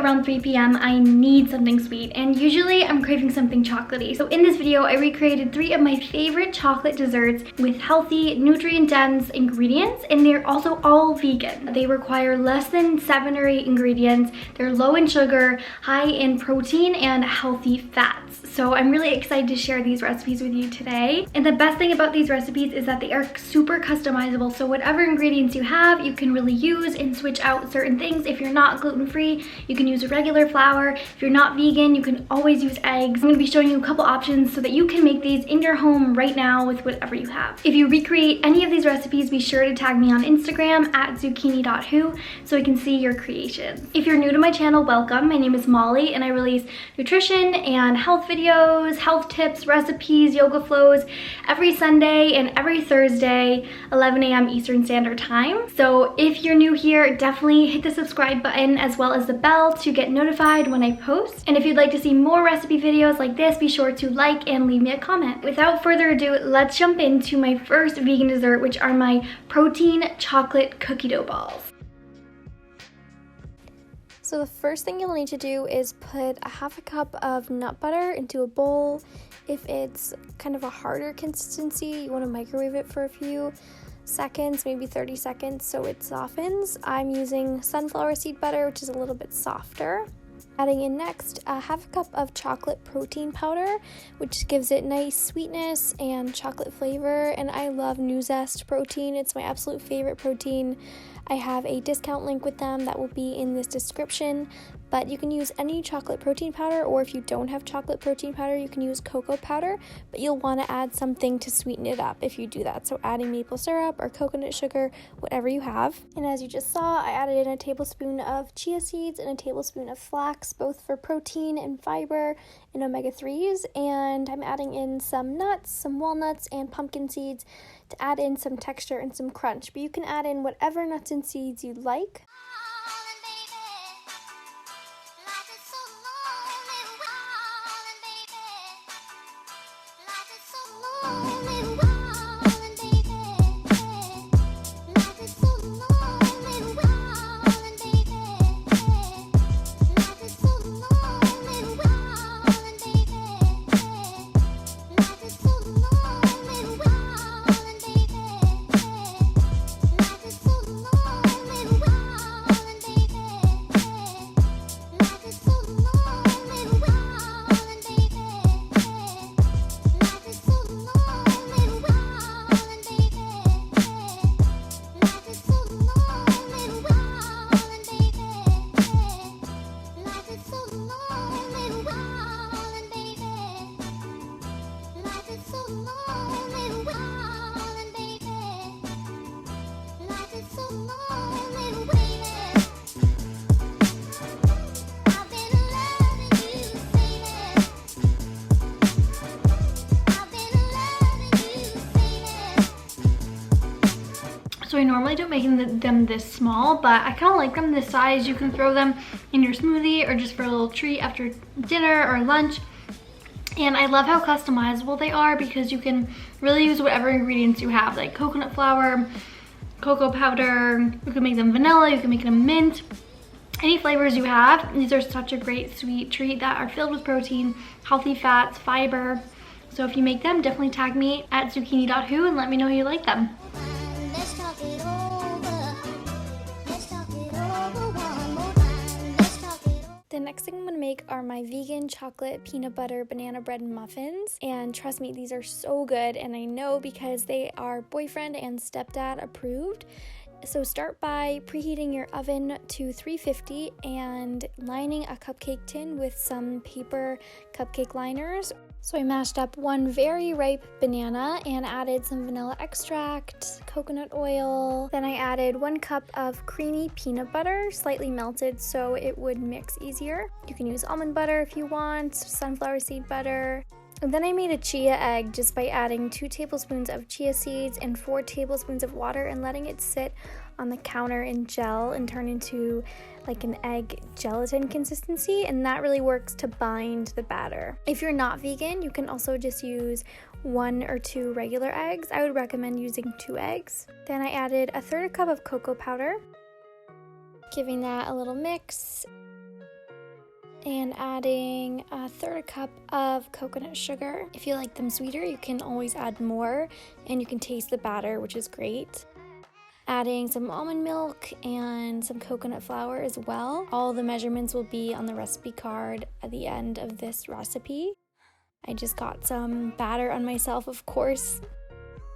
around 3 p.m. I need something sweet, and usually I'm craving something chocolatey. So in this video, I recreated 3 of my favorite chocolate desserts with healthy, nutrient-dense ingredients, and they're also all vegan. They require less than 7 or 8 ingredients. They're low in sugar, high in protein, and healthy fats. So I'm really excited to share these recipes with you today. And the best thing about these recipes is that they are super customizable. So whatever ingredients you have, you can really use and switch out certain things. If you're not gluten-free, you can use a regular flour. If you're not vegan, you can always use eggs. I'm going to be showing you a couple options so that you can make these in your home right now with whatever you have. If you recreate any of these recipes, be sure to tag me on Instagram at zucchini.who so I can see your creations. If you're new to my channel, welcome. My name is Molly and I release nutrition and health videos, health tips, recipes, yoga flows every Sunday and every Thursday, 11 a.m. Eastern Standard Time. So if you're new here, definitely hit the subscribe button as well as the bell to get notified when I post. And if you'd like to see more recipe videos like this, be sure to like and leave me a comment. Without further ado, let's jump into my first vegan dessert, which are my protein chocolate cookie dough balls. So the first thing you'll need to do is put a half a cup of nut butter into a bowl. If it's kind of a harder consistency, you want to microwave it for a few seconds, maybe 30 seconds, so it softens. I'm using sunflower seed butter, which is a little bit softer. Adding in next a half a cup of chocolate protein powder, which gives it nice sweetness and chocolate flavor. And I love Nuzest protein. It's my absolute favorite protein. I have a discount link with them that will be in this description, but you can use any chocolate protein powder, or if you don't have chocolate protein powder, you can use cocoa powder, but you'll want to add something to sweeten it up if you do that. So adding maple syrup or coconut sugar, whatever you have. And as you just saw, I added in a tablespoon of chia seeds and a tablespoon of flax, both for protein and fiber and omega-3s. And I'm adding in some nuts, some walnuts, and pumpkin seeds to add in some texture and some crunch. But you can add in whatever nuts and seeds you like. So I normally don't make them this small, but I kind of like them this size. You can throw them in your smoothie or just for a little treat after dinner or lunch. And I love how customizable they are because you can really use whatever ingredients you have, like coconut flour, cocoa powder. You can make them vanilla, you can make them mint, any flavors you have. These are such a great sweet treat that are filled with protein, healthy fats, fiber. So if you make them, definitely tag me at zucchini.who and let me know you like them. The next thing I'm going to make are my vegan chocolate peanut butter banana bread muffins, and trust me, these are so good, and I know because they are boyfriend and stepdad approved. So start by preheating your oven to 350 and lining a cupcake tin with some paper cupcake liners. So I mashed up one very ripe banana and added some vanilla extract, coconut oil. Then I added 1 cup of creamy peanut butter, slightly melted so it would mix easier. You can use almond butter if you want, sunflower seed butter. And then I made a chia egg just by adding 2 tablespoons of chia seeds and 4 tablespoons of water and letting it sit on the counter in gel and turn into like an egg gelatin consistency, and that really works to bind the batter. If you're not vegan, you can also just use 1 or 2 regular eggs. I would recommend using 2 eggs. Then I added 1/3 cup of cocoa powder, giving that a little mix. and adding a 1/3 cup of coconut sugar. If you like them sweeter, you can always add more, and you can taste the batter, which is great. Adding some almond milk and some coconut flour as well. All the measurements will be on the recipe card at the end of this recipe. I just got some batter on myself, of course.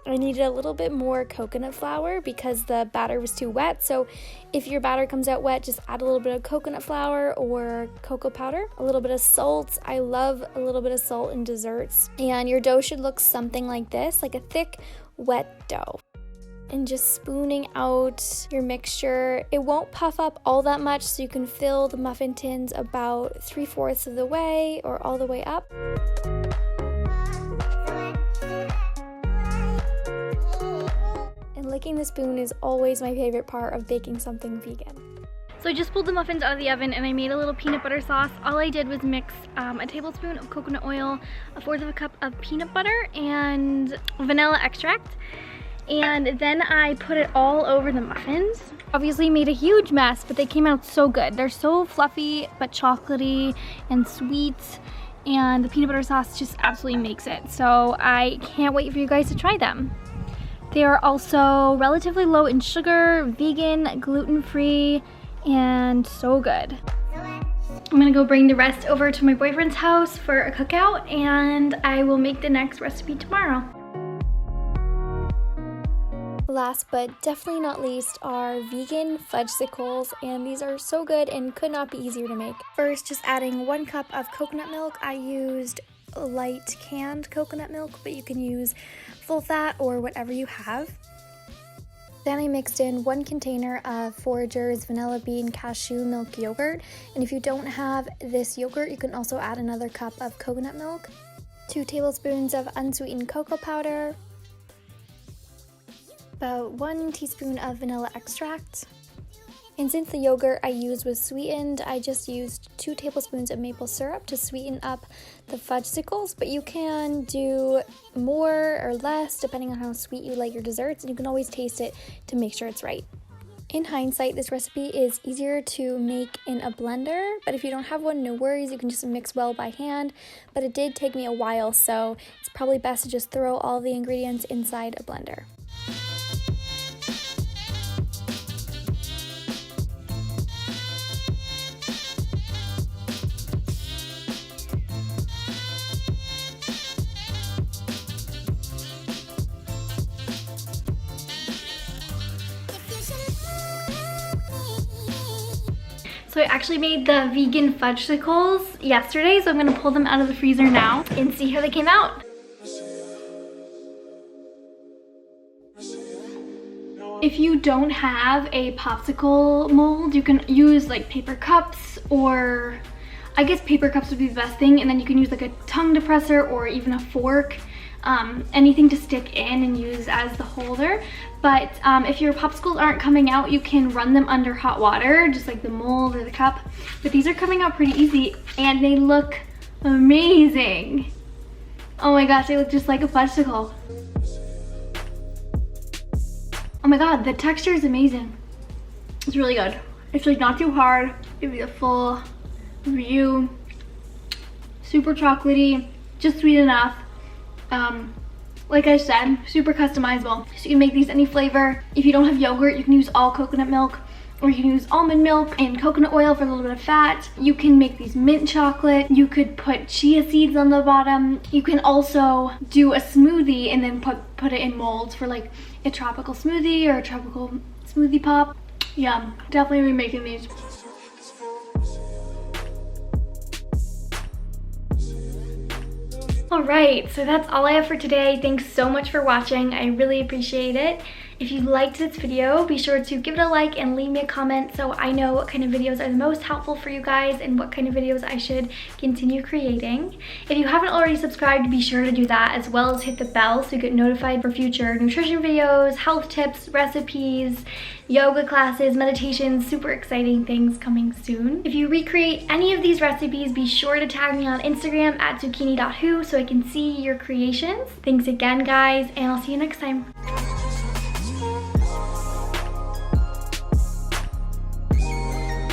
I needed a little bit more coconut flour because the batter was too wet. So if your batter comes out wet, just add a little bit of coconut flour or cocoa powder. A little bit of salt. I love a little bit of salt in desserts. And your dough should look something like this, like a thick, wet dough. And just spooning out your mixture. It won't puff up all that much, so you can fill the muffin tins about 3/4 of the way or all the way up. And licking the spoon is always my favorite part of baking something vegan. So I just pulled the muffins out of the oven and I made a little peanut butter sauce. All I did was mix a tablespoon of coconut oil, 1/4 cup of peanut butter, and vanilla extract. And then I put it all over the muffins. Obviously made a huge mess, but they came out so good. They're so fluffy, but chocolatey and sweet. And the peanut butter sauce just absolutely makes it. So I can't wait for you guys to try them. They are also relatively low in sugar, vegan, gluten-free, and so good. I'm gonna go bring the rest over to my boyfriend's house for a cookout, and I will make the next recipe tomorrow. Last but definitely not least are vegan fudgesicles, and these are so good and could not be easier to make. First, just adding 1 cup of coconut milk. I used light canned coconut milk, but you can use full fat or whatever you have. Then I mixed in 1 container of Forager's vanilla bean cashew milk yogurt, and if you don't have this yogurt, you can also add another cup of coconut milk, 2 tablespoons of unsweetened cocoa powder, about 1 teaspoon of vanilla extract. And since the yogurt I used was sweetened, I just used 2 tablespoons of maple syrup to sweeten up the fudgesicles, but you can do more or less depending on how sweet you like your desserts, and you can always taste it to make sure it's right. In hindsight, this recipe is easier to make in a blender, but if you don't have one, no worries, you can just mix well by hand, but it did take me a while, so it's probably best to just throw all the ingredients inside a blender. So I actually made the vegan fudgesicles yesterday, so I'm gonna pull them out of the freezer now and see how they came out. If you don't have a popsicle mold, you can use like paper cups, or I guess paper cups would be the best thing, and then you can use like a tongue depressor or even a fork. Anything to stick in and use as the holder. But if your popsicles aren't coming out, you can run them under hot water, just like the mold or the cup. But these are coming out pretty easy, and they look amazing. Oh my gosh, they look just like a fudgesicle. Oh my god, the texture is amazing. It's really good. It's like not too hard. Give you a full view. Super chocolatey, just sweet enough. Like I said, super customizable. So you can make these any flavor. If you don't have yogurt, you can use all coconut milk, or you can use almond milk and coconut oil for a little bit of fat. You can make these mint chocolate. You could put chia seeds on the bottom. You can also do a smoothie and then put it in molds for like a tropical smoothie or a tropical smoothie pop. Yum, definitely be making these. Alright, so that's all I have for today. Thanks so much for watching. I really appreciate it. If you liked this video, be sure to give it a like and leave me a comment so I know what kind of videos are the most helpful for you guys and what kind of videos I should continue creating. If you haven't already subscribed, be sure to do that, as well as hit the bell so you get notified for future nutrition videos, health tips, recipes, yoga classes, meditations, super exciting things coming soon. If you recreate any of these recipes, be sure to tag me on Instagram at zucchini.who so I can see your creations. Thanks again, guys, and I'll see you next time.